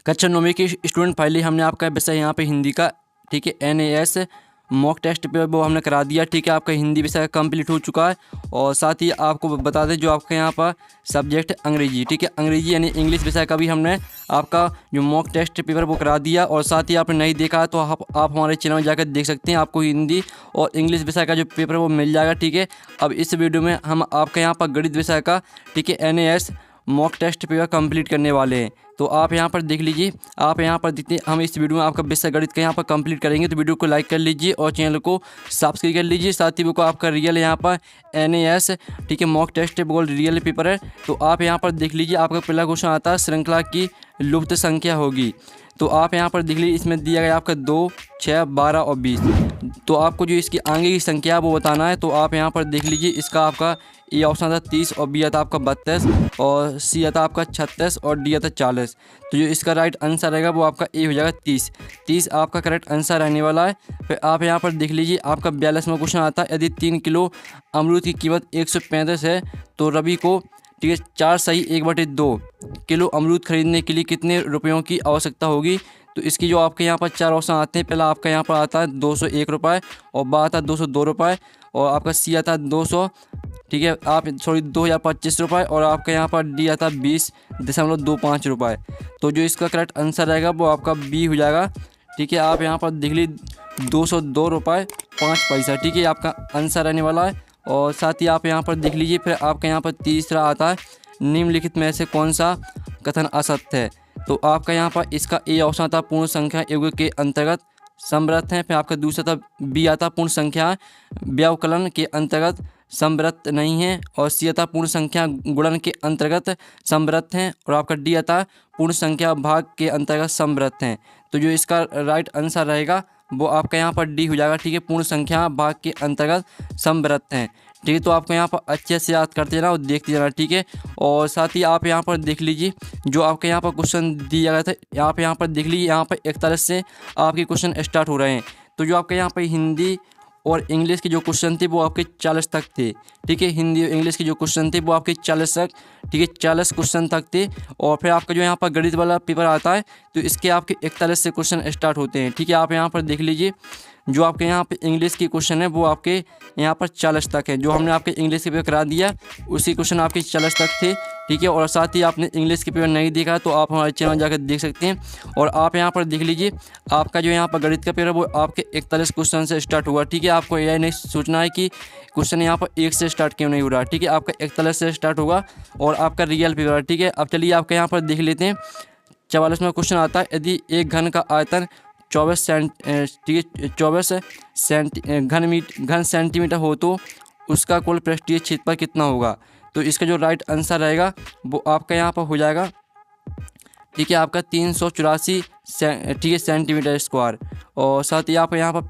कक्षा 9वीं की student finally हमने आपका विषय यहाँ पे हिंदी का, ठीक है, NAS मॉक टेस्ट पे वो हमने करा दिया। ठीक है, आपका हिंदी विषय कंप्लीट हो चुका है। और साथ ही आपको बता दें जो आपके यहाँ पर सब्जेक्ट अंग्रेजी, ठीक है, अंग्रेजी यानी इंग्लिश विषय का भी हमने आपका जो मॉक टेस्ट पेपर वो करा दिया। और साथ ही आपने नहीं देखा है तो आप हमारे चैनल में जाकर देख सकते हैं। आपको हिंदी और इंग्लिश विषय का जो पेपर वो मिल जाएगा। ठीक है, अब इस वीडियो में हम आपके यहाँ पर गणित विषय का, ठीक है, NAS mock test paper complete करने वाले हैं। तो आप यहाँ पर देख लीजिए, आप यहाँ पर देखते हम इस वीडियो में आपका विषय गणित का यहाँ पर कंप्लीट करेंगे। तो वीडियो को लाइक कर लीजिए और चैनल को सब्सक्राइब कर लीजिए। साथ ही वो को आपका रियल यहाँ पर NAS, ठीक है, मॉक टेस्ट बोल रियल पेपर है। तो आप यहाँ पर देख लीजिए, आपका पहला क्वेश्चन आता है श्रृंखला की लुप्त संख्या होगी। तो आप यहाँ पर देख लीजिए, इसमें दिया गया आपका 2, 6, 12 और 20। तो आपको जो इसकी आगे की संख्या है वो बताना है। तो आप यहाँ पर देख लीजिए, इसका आपका ए ऑप्शन था 30 और बी आता आपका 32 और सी आता आपका 36 और डी आता 40। तो जो इसका राइट आंसर रहेगा वो आपका ए हो जाएगा 30 आपका करेक्ट आंसर रहने वाला है। फिर आप यहाँ पर देख लीजिए, आपका 42वां क्वेश्चन आता है, यदि 3 किलो अमरूद की कीमत 135 है तो रवि को, ठीक है, 4 सही 1/2 किलो अमरूद खरीदने के लिए कितने रुपयों की आवश्यकता होगी। तो इसकी जो आपके यहाँ पर 4 ऑप्शन आते हैं, पहला आपका यहाँ पर आता है 201 रुपये और बा आता है 202 रुपये और आपका सी आता है 200, ठीक है, आप 2025 रुपये और आपका यहाँ पर डी आता है 20.25 रुपये। तो जो इसका करेक्ट आंसर रहेगा वो आपका बी हो जाएगा। ठीक है, आप यहाँ पर देख लीजिए 202 रुपये 5 पैसा, ठीक है, आपका आंसर रहने वाला है। और साथ ही आप यहाँ पर देख लीजिए, फिर आपका यहाँ पर तीसरा आता है, निम्नलिखित में से कौन सा कथन असत्य है। तो आपका यहाँ पर इसका ए ऑप्शन आता पूर्ण संख्या युग्म के अंतर्गत समृद्ध है। फिर आपका दूसरा था बी आता पूर्ण संख्या व्यवकलन के अंतर्गत समृद्ध नहीं है और सी आता पूर्ण संख्या गुणन के अंतर्गत समृद्ध हैं और आपका डी आता पूर्ण संख्या भाग के अंतर्गत समृद्ध हैं। तो जो इसका राइट आंसर रहेगा वो आपका यहाँ पर डी हो जाएगा। ठीक है, पूर्ण संख्या भाग के अंतर्गत समृद्ध हैं। ठीक है, तो आपको यहाँ पर अच्छे से याद करते जाना और देखते जाना। ठीक है, और साथ ही आप यहाँ पर देख लीजिए, जो आपके यहाँ पर क्वेश्चन दिया गया था, आप यहाँ पर देख लीजिए, यहाँ पर 41 से आपके क्वेश्चन स्टार्ट हो रहे हैं। तो जो आपके यहाँ पर हिंदी और इंग्लिश के जो क्वेश्चन थे वो आपके 40 तक थे। ठीक है, हिंदी और इंग्लिश के जो क्वेश्चन थे वो आपके 40 तक, ठीक है, 40 क्वेश्चन तक थे। और फिर आपका जो यहाँ पर गणित वाला पेपर आता है तो इसके आपके 41 से क्वेश्चन स्टार्ट होते हैं। ठीक है, आप यहाँ पर देख लीजिए, जो आपके यहाँ पे इंग्लिश की क्वेश्चन है वो आपके यहाँ पर 40 तक है। जो हमने आपके इंग्लिश के पेपर करा दिया उसी क्वेश्चन आपके 40 तक थे। ठीक है, और साथ ही आपने इंग्लिश के पेपर नहीं देखा तो आप हमारे चैनल जाकर देख सकते हैं। और आप यहाँ पर देख लीजिए, आपका जो यहाँ पर गणित का पेपर वो आपके 41 क्वेश्चन से स्टार्ट हुआ। ठीक है, आपको यह नहीं सोचना है कि क्वेश्चन यहाँ पर 1 से स्टार्ट क्यों नहीं हो रहा। ठीक है, आपका 41 से स्टार्ट होगा और आपका रियल पेपर है। ठीक है, अब चलिए आपके यहाँ पर देख लेते हैं। 44वां क्वेश्चन आता है, यदि एक घन का आयतन 24 घन सेंटीमीटर हो तो उसका कुल पृष्ठीय क्षेत्रफल कितना होगा। तो इसका जो राइट आंसर रहेगा वो आपका यहाँ पर हो जाएगा, ठीक है, आपका 384 ठीक है सेंटीमीटर स्क्वायर। और साथ ही आप यहाँ पर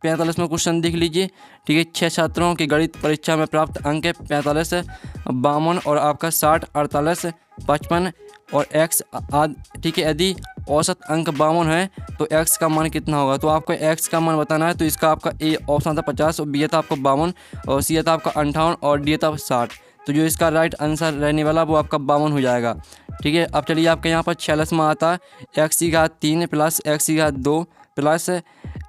45वां क्वेश्चन देख लीजिए। ठीक है, 6 छात्रों की गणित परीक्षा में प्राप्त अंक है 45, 52 और आपका 60, 48, 55 और x आदि। ठीक है, यदि औसत अंक 52 है तो x का मान कितना होगा। तो आपको x का मान बताना है। तो इसका आपका ए ऑप्शन था 50 और बी था आपका 52 और सी था आपका 58 और डी था 60। तो जो इसका राइट आंसर रहने वाला वो आपका 52 हो जाएगा। ठीक है, अब चलिए आपके यहाँ पर 46वां आता है, x3 plus x2 plus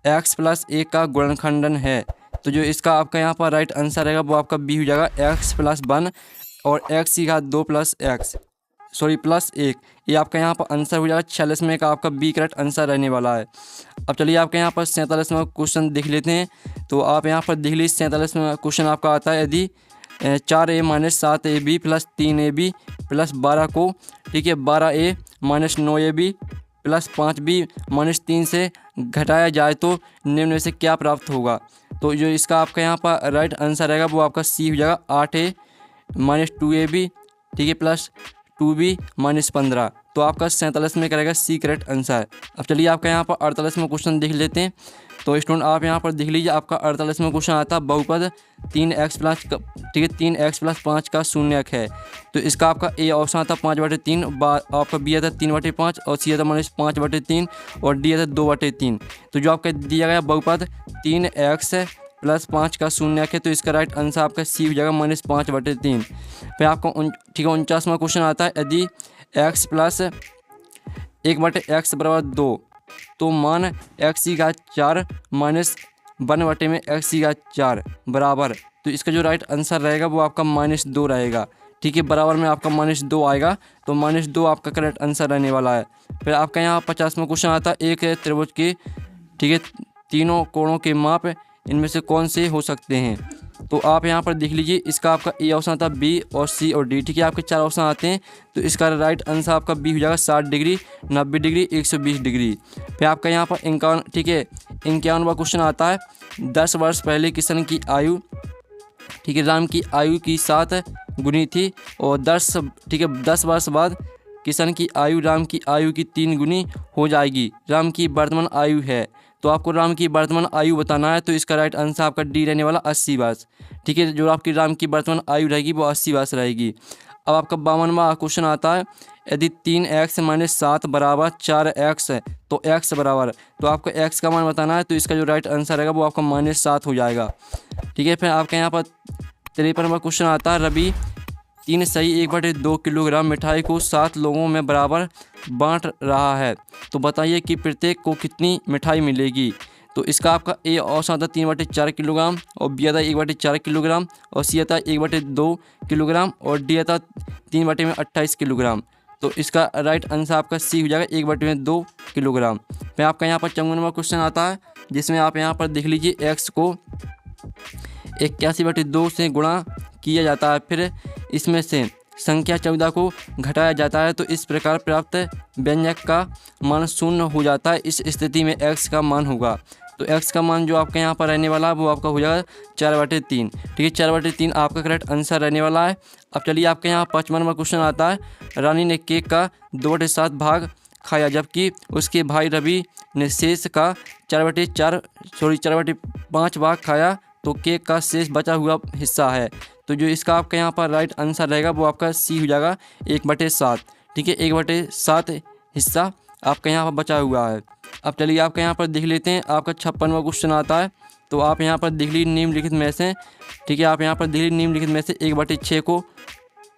x+1 का गुणनखंडन है। तो जो इसका आपका यहाँ पर राइट आंसर रहेगा वो आपका बी हो जाएगा, x+1 और x2 प्लस 1। ये आपका यहाँ पर आंसर हो जाएगा 46 का आपका बी करेक्ट आंसर रहने वाला है। अब चलिए आपके यहाँ पर 47वां क्वेश्चन देख लेते हैं। तो आप यहाँ पर देख लीजिए, 47वां क्वेश्चन आपका आता है, यदि 4a - 7ab plus 3ab plus 12 को, ठीक है, 12a - 9ab प्लस 5b - 3 से घटाया जाए तो निम्न में से क्या प्राप्त होगा। तो जो इसका आपका यहाँ पर राइट आंसर रहेगा वो आपका सी हो जाएगा, 8a - 2ab, ठीक है, प्लस 2b - 15। तो आपका 47 में करेगा सी करेक्ट आंसर। अब चलिए आपका यहाँ पर 48वां क्वेश्चन देख लेते हैं। तो स्टूडेंट आप यहाँ पर देख लीजिए, आपका 48वां क्वेश्चन आता है, बहुपद 3x+, ठीक है, 3x+5 का शून्यक है। तो इसका आपका ए ऑप्शन आता 5/3, आपका बी आता 3/5 और सी आता -5/3 और डी आता 2/3। तो जो आपका दिया गया बहुपद 3x+5 का शून्यक है तो इसका राइट आंसर आपका सी हो जाएगा -5/3। फिर आपका ठीक है 49वां क्वेश्चन आता है, यदि x+ 1/x बराबर 2, तो मान x⁴ माइनस 1/x⁴ बराबर, तो इसका जो राइट आंसर रहेगा वो आपका -2 रहेगा। ठीक है, बराबर में आपका -2 आएगा, तो -2 आपका करेक्ट आंसर रहने वाला है। फिर आपका यहाँ 50वां क्वेश्चन आता है, एक त्रिभुज के, ठीक है, तीनों कोणों के माप इनमें से कौन से हो सकते हैं। तो आप यहाँ पर देख लीजिए, इसका आपका ए ऑप्शन आता है, बी और सी और डी। ठीक है, आपके 4 ऑप्शन आते हैं, तो इसका राइट आंसर आपका बी हो जाएगा, 60 डिग्री, 90 डिग्री, 120 डिग्री। फिर आपका यहाँ पर 51वां क्वेश्चन आता है, 10 वर्ष पहले किशन की आयु, ठीक है, राम की आयु की 7 गुनी थी, और 10 वर्ष बाद किशन की आयु राम की आयु की 3 गुनी हो जाएगी। राम की वर्तमान आयु है, तो आपको राम की वर्तमान आयु बताना है, तो इसका राइट आंसर आपका डी रहने वाला 80 वर्ष। ठीक है, जो आपकी राम की वर्तमान आयु रहेगी वो 80 वर्ष रहेगी। अब आपका 52वां क्वेश्चन आता है, यदि 3x - 7 बराबर 4x है, तो x बराबर, तो आपको x का मान बताना है, तो इसका जो राइट आंसर रहेगा वो आपका -7 हो जाएगा। ठीक है, फिर आपके यहाँ पर 53वां क्वेश्चन आता है, रवि 3 सही 1/2 किलोग्राम मिठाई को 7 लोगों में बराबर बांट रहा है, तो बताइए कि प्रत्येक को कितनी मिठाई मिलेगी। तो इसका आपका ए ऑप्शन आता है 3/4 किलोग्राम, और बी आता है 1/4 किलोग्राम, और सी आता है 1/2 किलोग्राम, और डी आता है 3/28 किलोग्राम। तो इसका राइट आंसर आपका सी हो जाएगा, 1/2 किलोग्राम। फिर आपका यहाँ पर 54वां क्वेश्चन आता है, जिसमें आप यहाँ पर देख लीजिए, एक्स को 81/2 से गुणा किया जाता है, फिर इसमें से संख्या 14 को घटाया जाता है, तो इस प्रकार प्राप्त व्यंजक का मान 0 हो जाता है। इस स्थिति में x का मान होगा, तो x का मान जो आपका यहाँ पर रहने वाला है वो आपका हो जाएगा 4/3। ठीक है, 4/3 आपका करेक्ट आंसर रहने वाला है। अब चलिए आपके यहाँ 55वां क्वेश्चन आता है, रानी ने केक का 2/7 भाग खाया, जबकि उसके भाई रवि ने शेष का 4/5 भाग खाया, तो केक का शेष बचा हुआ हिस्सा है। तो जो इसका आपका यहाँ पर राइट आंसर रहेगा वो आपका सी हो जाएगा, 1/7। ठीक है, 1/7 हिस्सा आपका यहाँ पर बचा हुआ है। अब चलिए आपका यहाँ पर देख लेते हैं, आपका 56वां क्वेश्चन आता है, तो आप यहाँ पर देख लीजिए निम्नलिखित में से, ठीक है, आप यहाँ पर देख लीजिए निम्नलिखित में से 1/6 को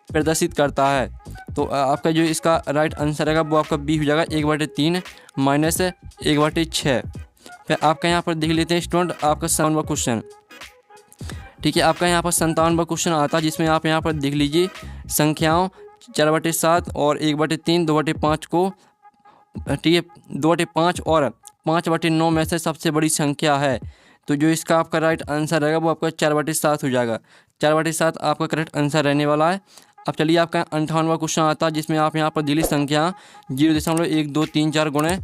प्रदर्शित करता है, तो आपका जो इसका राइट आंसर रहेगा वो आपका बी हो जाएगा, 1/3 माइनस 1/6। फिर आपका यहाँ पर देख लेते हैं स्टूडेंट, आपका 57वां क्वेश्चन। ठीक है, आपका यहाँ पर 57वां क्वेश्चन आता है, जिसमें आप यहाँ पर देख लीजिए, संख्याओं 4/7 और 1/3 2/5 को, ठीक है, 2/5 और 5/9 में से सबसे बड़ी संख्या है, तो जो इसका आपका राइट आंसर रहेगा वो आपका 4/7 हो जाएगा। 4/7 आपका करेक्ट आंसर रहने वाला है। अब चलिए आपका 58वां क्वेश्चन आता है, जिसमें आप यहाँ पर दिली संख्या 0.1234 गुणे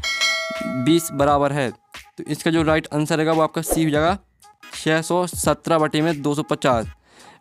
20 बराबर है, तो इसका जो राइट आंसर रहेगा वो आपका सी हो जाएगा, 617/250।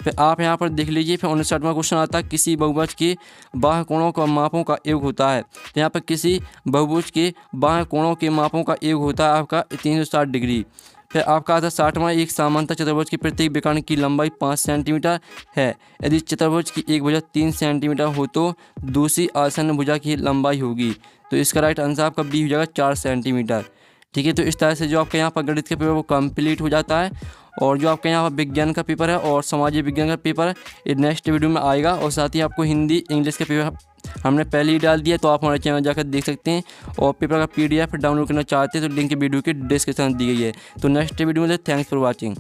फिर आप यहाँ पर देख लीजिए, फिर 59वां क्वेश्चन आता है, किसी बहुभुज के बाह्य कोणों का मापों का योग होता है, तो यहाँ पर किसी बहुभुज के बाह्य कोणों के मापों का योग होता है आपका 360 डिग्री। फिर आपका आता है 60वां, एक समांतर चतुर्भुज की प्रत्येक विकर्ण की लंबाई 5 सेंटीमीटर है, यदि चतुर्भुज की एक भुजा 3 सेंटीमीटर हो तो दूसरी आसन्न भुजा की लंबाई होगी, तो इसका राइट आंसर आपका बी हो जाएगा, 4 सेंटीमीटर। ठीक है, तो इस तरह से जो आपका यहाँ पर गणित का पेपर वो कंप्लीट हो जाता है, और जो आपके यहाँ पर विज्ञान का पेपर है और सामाजिक विज्ञान का पेपर ये नेक्स्ट वीडियो में आएगा, और साथ ही आपको हिंदी इंग्लिश का पेपर हमने पहले ही डाल दिया, तो आप हमारे चैनल जाकर देख सकते हैं, और पेपर का PDF डाउनलोड करना चाहते हैं तो लिंक वीडियो के डिस्क्रिप्शन दी गई है। तो नेक्स्ट वीडियो में थैंक्स फॉर वॉचिंग।